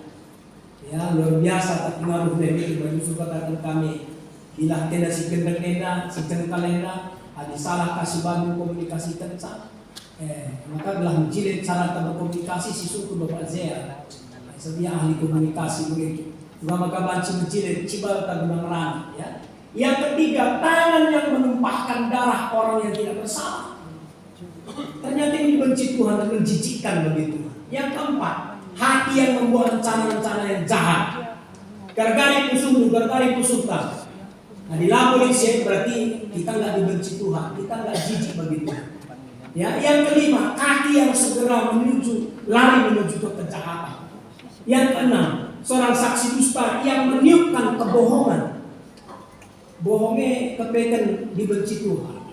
Ya, luar biasa tak pengaruh dari bagi sukatan kami. Bila tidak si kendeng-kendeng, si cengkalenda, ada salah kasih bantu komunikasi kencang. Maka belah mencilin cara berkomunikasi si suku Bapak Zea. Sedia ahli komunikasi begitu. Juga maka banci mencilin cibal tagunang rani. Ya. Yang ketiga, tangan yang menumpahkan darah orang yang tidak bersalah. Ternyata ini benci Tuhan dan menjijikkan begitu. Yang keempat, hati yang membuat rencana-rencana yang jahat. Gargari pusungkan. Nah di laporin sih berarti kita nggak dibenci Tuhan, kita nggak jijik begitu. Ya, yang kelima, kaki yang segera lari menuju ke kejahatan. Yang keenam, seorang saksi dusta yang meniupkan kebohongan. Bohongnya kepengen dibenci Tuhan.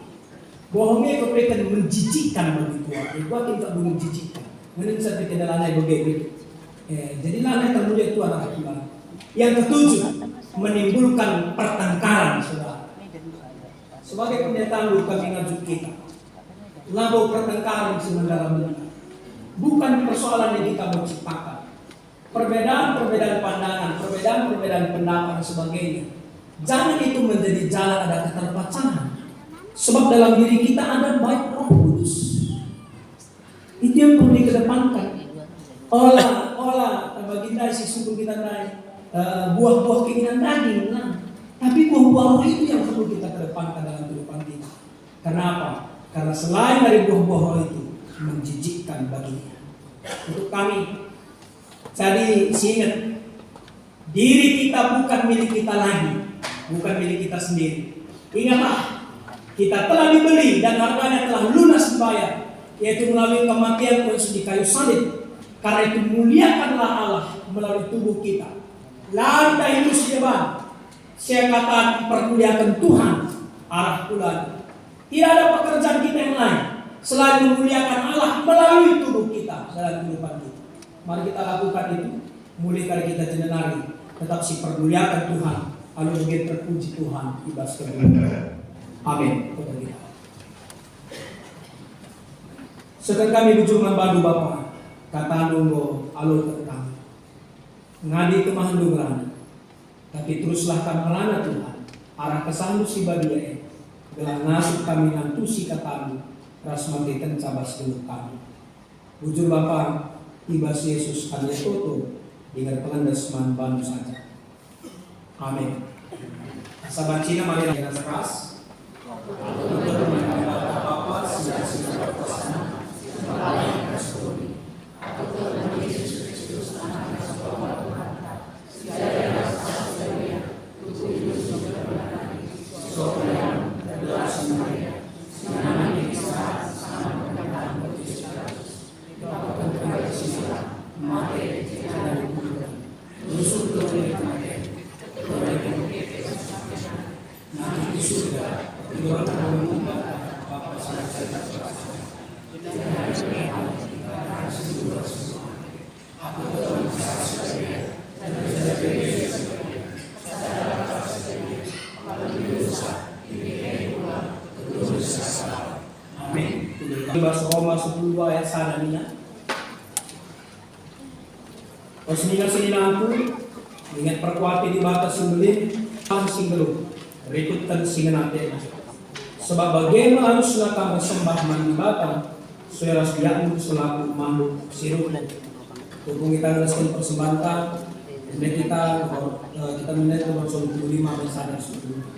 Bohongnya kepeken menjijikkan bagi Tuhan. Tuhan tidak boleh menjijikkan. Mending sampai tidak lanai begitu. Jadi lanai termulia Tuhan akan Tuhan. Yang ketujuh, menimbulkan pertengkaran, saudara. Sebagai pendeta lu kami ngajak kita. Labau pertengkaran sementara mereka. Bukan persoalan yang kita mau ciptakan. Perbedaan-perbedaan pandangan, perbedaan-perbedaan pendapat dan sebagainya. Jangan itu menjadi jalan ada keterpacahan. Sebab dalam diri kita ada baik Roh Kudus. Itu yang perlu dikedepankan. Olah baginda si suku kita naik buah-buah keinginan daging. Nah, tapi buah-buah roh itu yang perlu kita kedepankan dalam kehidupan kita. Kenapa? Karena selain dari buah-buah roh itu menjijikkan baginya. Untuk kami, jadi ingat, diri kita bukan milik kita lagi, bukan milik kita sendiri. Ingatlah, kita telah dibeli dan harganya telah lunas dibayar, yaitu melalui kematian Yesus di kayu salib. Karena itu muliakanlah Allah melalui tubuh kita. Lalu itu siapa? Saya katakan permuliakan Tuhan arah bulan. Tidak ada pekerjaan kita yang lain selain memuliakan Allah melalui tubuh kita dalam kehidupan kita. Mari kita lakukan itu. Mulai kita tidak lari, tetap si permuliakan Tuhan. Lalu begitu terpuji Tuhan ibas kedua. Amin. Sekarang kami bujur membadu Bapa. Kata nunggu alur tentang ngadi kemahan dugaan. Tapi teruslah kami melana Tuhan. Arah kesandu si badia. Gelang nasib kami nantusi katamu. Ras mati cabas dulu kami. Bujur Bapa. Ibas Yesus kami tutup. Dengan pengendas man saja. Amin. Sahabat Cina mari dengan keras. Bahasa Roma 10 ayat 1 nina. Senina-senina ingat perkuati di batas sembelin sing belum berikutkan singenate. Sebab bagaimana haruslah kamu sembah manibata seras diakmu selaku makhluk sirup. Hubung kita ngasih persembahan dan kita menit nomor 25 dan sadar 10.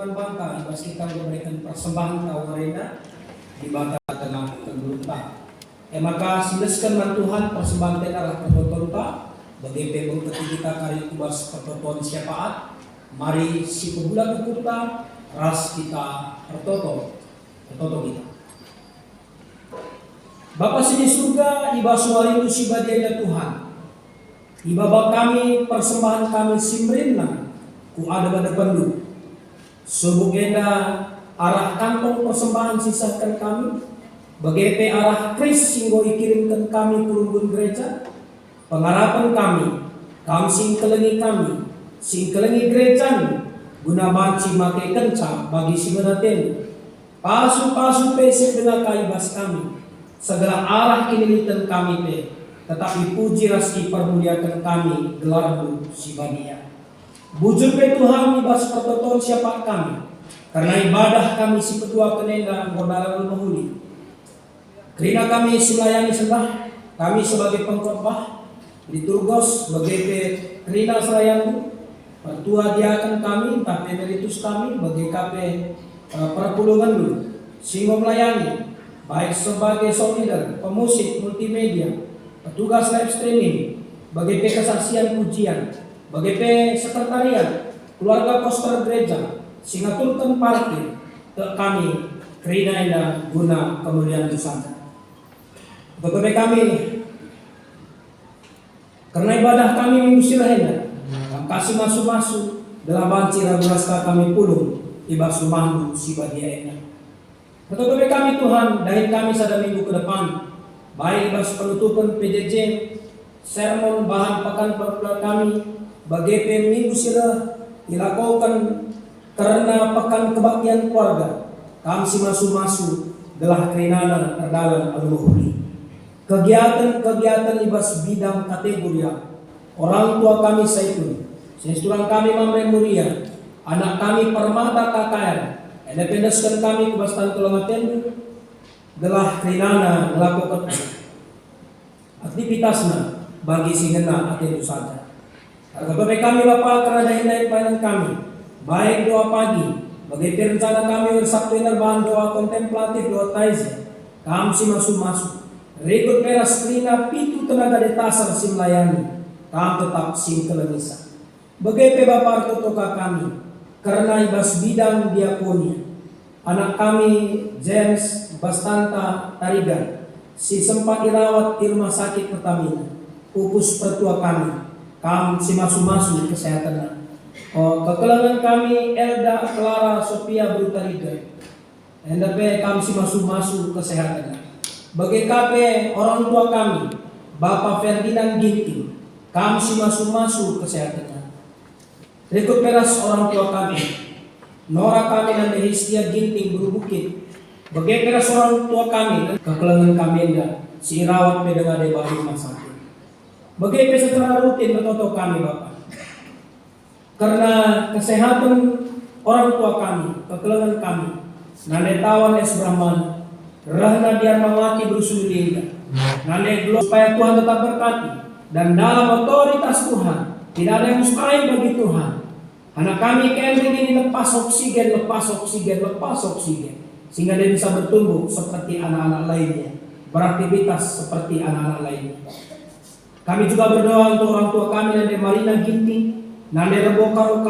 keturunan bangka ibas kita memberikan persembahan tawarena di bangka tenang terberuntak. Maka sineskan man Tuhan persembahan tenalah pertonta bagi pebung ketika kari kubas pertonton syafaat. Mari si pebulan kukuta ras kita pertoto kita. Bapa sini surga iba suarindu si badianya Tuhan. Iba kami persembahan kami simrinna ku ada pada pendu. Subugenda arah kantong persembahan sisakan kami. Bagaimana arah Kris singgo ikirimkan kami kurungun gereja. Pengharapan kami singkelengi kami, singkelengi gereja guna banci make kenca bagi si menaten. Pasu-pasu pesek dengan kaibas kami. Segala arah kinilitan kami pe, tetapi puji rasi permuliakan kami gelardu si badia. Bujur pe Tuhan ibas pertoton siapa kami, karena ibadah kami si kedua kenenda ngodalan mahuli. Kerana kami melayani sembah, kami sebagai pengkhotbah liturgos sebagai kerana selayanku, pertua diakan kami, tapi emeritus kami bagi KP perpulungan dulu, sehingga melayani baik sebagai sound leader, pemusik multimedia, petugas live streaming, bagi kesaksian pujian, bagi sekretariat, keluarga poster gereja, sehingga turkan parkir ke kami kerana guna kemuliaan Tuhan. Bagi kami, karena ibadah kami minggu sirahenda, kasih masuk dalam banci ragunaska kami pulung ibas sumandu si badiaena. Bagi kami Tuhan, dari kami sada minggu ke depan, baik ibas penutupan PJJ, sermon bahan pekan perbulan kami, bagi minggu sirah dilakukan karena pekan kebaktian keluarga, kami si masuk gelah kerinana terdalam al-muhuli. Kegiatan-kegiatan ibas bidang kategori orang tua kami saitun, sesuran kami mamre mulia, anak kami permata KKR, independeskan kami kebastan tulangaten, gelah kerinana melakukan aktivitasnya bagi singena aten saja. Kepada kami Bapa kerana hindai pelayanan kami, baik doa pagi, bagi rencana kami Sabtu bahan doa kontemplatif doa taize, kami si masuk. Rekod peras krina pitu tenaga detasar sim layani, kami tetap sim kelenisa. Bagaimana Bapak Artotoka kami, karena ibas bidang diakonia, anak kami James Bastanta Tarigan, si sempat dirawat di rumah sakit Pertamina, pupus pertua kami si masuk kesehatan. Kekelangan kami Elda Clara Sophia Brutarigan, hendape kami si masuk kesehatan. Bagi KP orang tua kami, Bapak Ferdinand Ginting, kami si masuk kesehatan. Rekod peras orang tua kami, Nora kami dan Dehistia Ginting Berubukit. Bagi peras orang tua kami, kekelangan kami enggak, si rawat pedang ada baru rumah sakit. Bagi secara rutin bertoto kami Bapak. Karena kesehatan orang tua kami, kekelangan kami, Nanetawan S. Brahman, Rahna Diarmawati bersulinda. Nane supaya Tuhan tetap berkati dan dalam otoritas Tuhan tidak ada yang mustahil bagi Tuhan. Anak kami Kendrick ini lepas oksigen sehingga dia bisa bertumbuh seperti anak-anak lainnya, beraktivitas seperti anak-anak lainnya. Kami juga berdoa untuk orang tua kami Nande Marina Ginting, Nande Rebo Karo,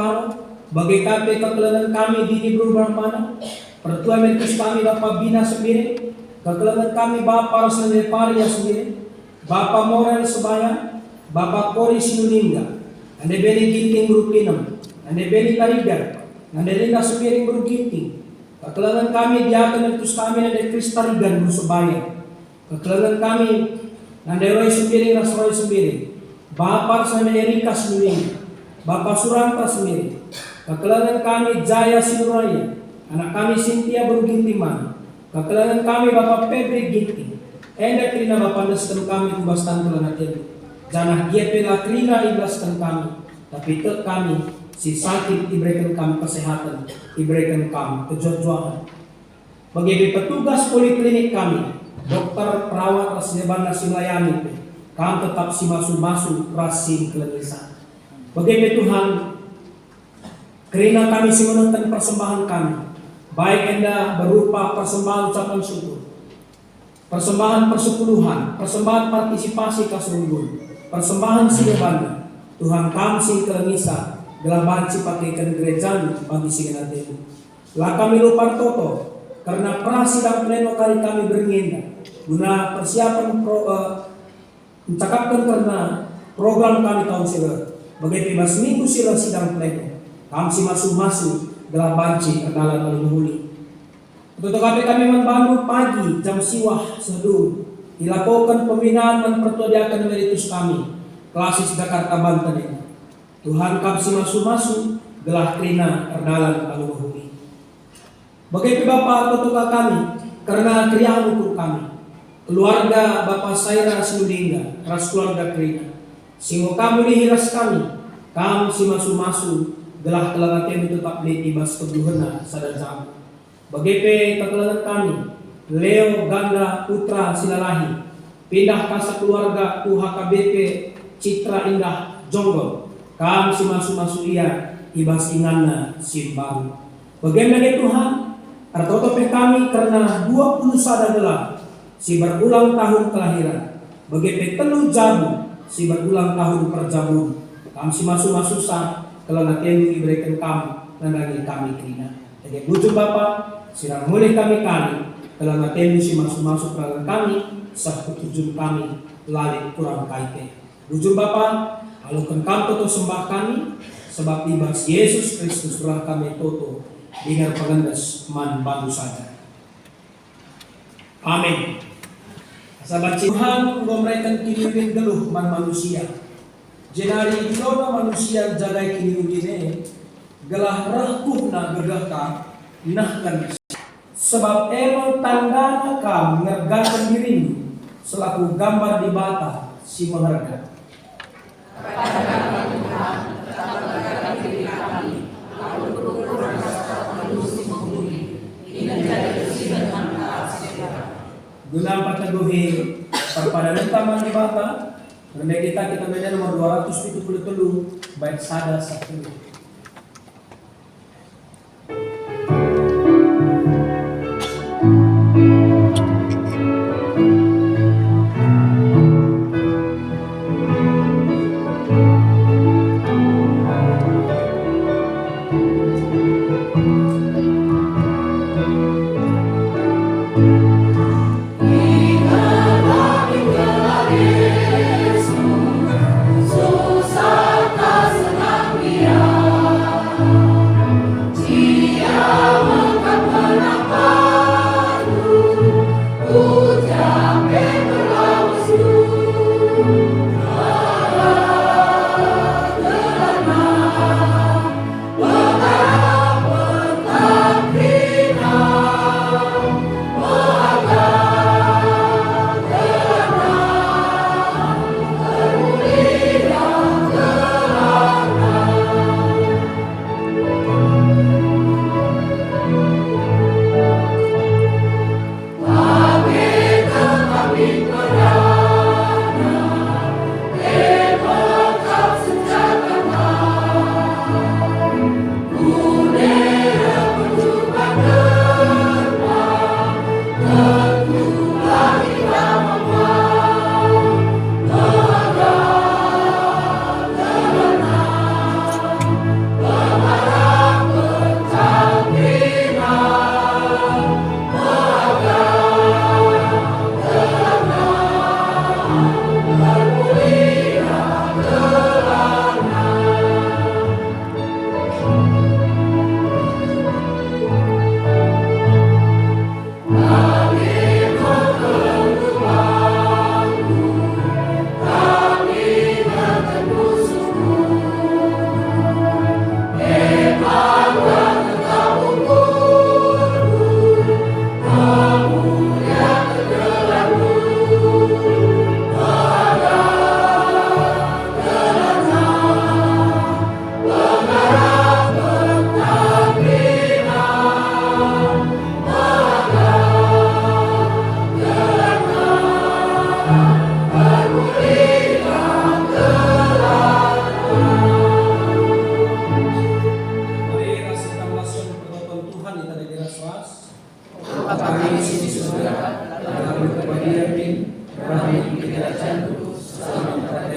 bagi KP kekelangan kami Didi Brahmana, pertua mentus kami Bapak Bina sendiri, kekelangan kami Bapak Rosnande Paria sendiri, Bapak Morel Sebaya, Bapak Kori Sinulingga, Ande Beni Ginting Grupinem, Ande Beni Tarigan, Ande Linda Sepiring Bruginting, kekelangan kami Diaken mentus kami Ande Kristarigan Bersebaya, kekelangan kami Nande Roy Sepiring Rasroy Sepiring, Bapak Rosnande Erika Sinulingga, Bapak Suranta sendiri, kekelangan kami Jaya Sinuraya, anak kami Cynthia Bergintiman, kekelangan kami Bapak Febri Ginting, enda krina Bapak nesken kami kubastan kelangatin, janah giepela krina iblaskan kami, tapi tek kami si sakit diberikan kami kesehatan, diberikan kami kejojohan. Bagi petugas poliklinik kami, dokter perawat Rasnebana Silayani, kami tetap si masuk rasim kelenisan. Bagi Tuhan, Karena kami menonton persembahan kami, baik enda berupa persembahan ucapan syukur, persembahan persepuluhan, persembahan partisipasi kasurungun, persembahan sinebana, Tuhan kami sing kelengisa, gelaban si pakaikan gereja bagi singenatemu. Lah kami lupa toto, karena prasidang pleno kali kami bernginda, guna persiapan mencakapkan karena program kami tahun sila, bagai bebas minggu sila sidang pleno, kami si masuk-masuk dalam banci kenalan alumni. Untuk kami membantu pagi jam siwah seduh dilakukan pembinaan dan pertodiakan emeritus kami klasis Jakarta Banten ini. Tuhan kami si masuk-masuk gelah krina kenalan alumni. Bagai Bapak atau kami karena kriya ukur kami keluarga Bapak Saira Sinudingga ras keluarga krina sehingga kami dihiras kami si masuk-masuk gelah kelangan tetap ditibas kebuhena sadar jamu. Bagi kekelangan kami Leo Ganda Putra Silalahi pindah kasa keluarga UHKBP Citra Indah Jonggol kami si masuk-masuk ia ibas inganna simbaru. Bagaimana Tuhan artotope kami karena 20 sadar si berulang tahun kelahiran bagi telu jabu si berulang tahun perjabun kami si masuk-masuk sah kelana telu diberikan kami dan kami kina. Jadi bujuk Bapak sirang mulai kami kelana telu si masuk-masuk kelana kami sah ketujun kami lali kurang kaite. Bujuk Bapak alukan kami toto sembah kami sebab ibas Yesus Kristus telah kami toto dengar pengendas man bantu saja. Amin. Sahabat Tuhan ngomrekan kini geluh man manusia. Jenari ilona manusia jagai kini udine gelah rakuh na gegaka nahkan sebab emang tandana kam ngergakan dirimu selaku gambar di bata si mengharga. Guna pataguhi perpadanan taman di bata rendah kita beda nomor 273 baik sada satu. Susah tak senang dia.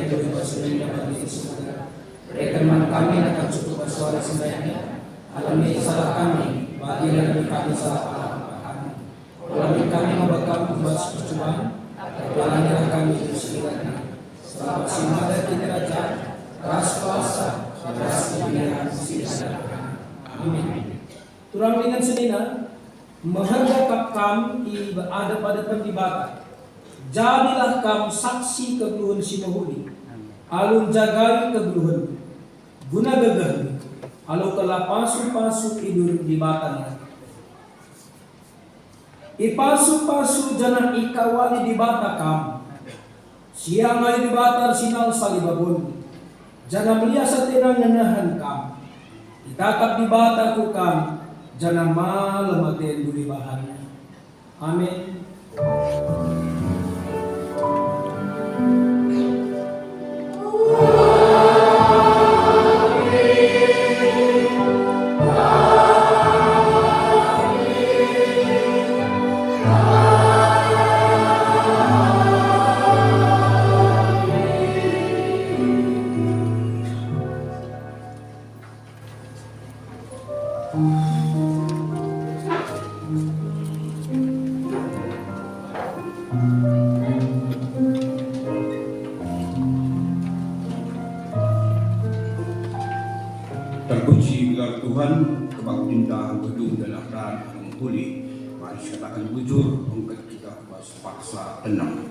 itu bersedia bagi sesuatu. Berikan kami akan cukup bersuara sembahyangnya. Alami salah kami, bagi kami salah kami. Alami kami membakar membahas percobaan, jalannya kami sekiranya. Selamat simada kita raja, ras kuasa, ras kemuliaan sisa. Amin. Turang dengan senina, menghargai kam ada pada pendibatan. Jadilah kam saksi kegeluhan si mahuli. Alun jagai kegeluhan. Guna gagah. Alu kala pasu tidur di batang. Ipasu jana ikawali di bata kam. Siang ay di batar sinal salibabon. Jana meliasa tenang ngenahan kam. Itatap di bata ku kam. Jana malam aten duli bahannya. Amin. Terpuji gelar Tuhan, kebaktindahan gedung dan akhirat yang mulia. Mari katakan bujur, mengangkat kita paksa tenang.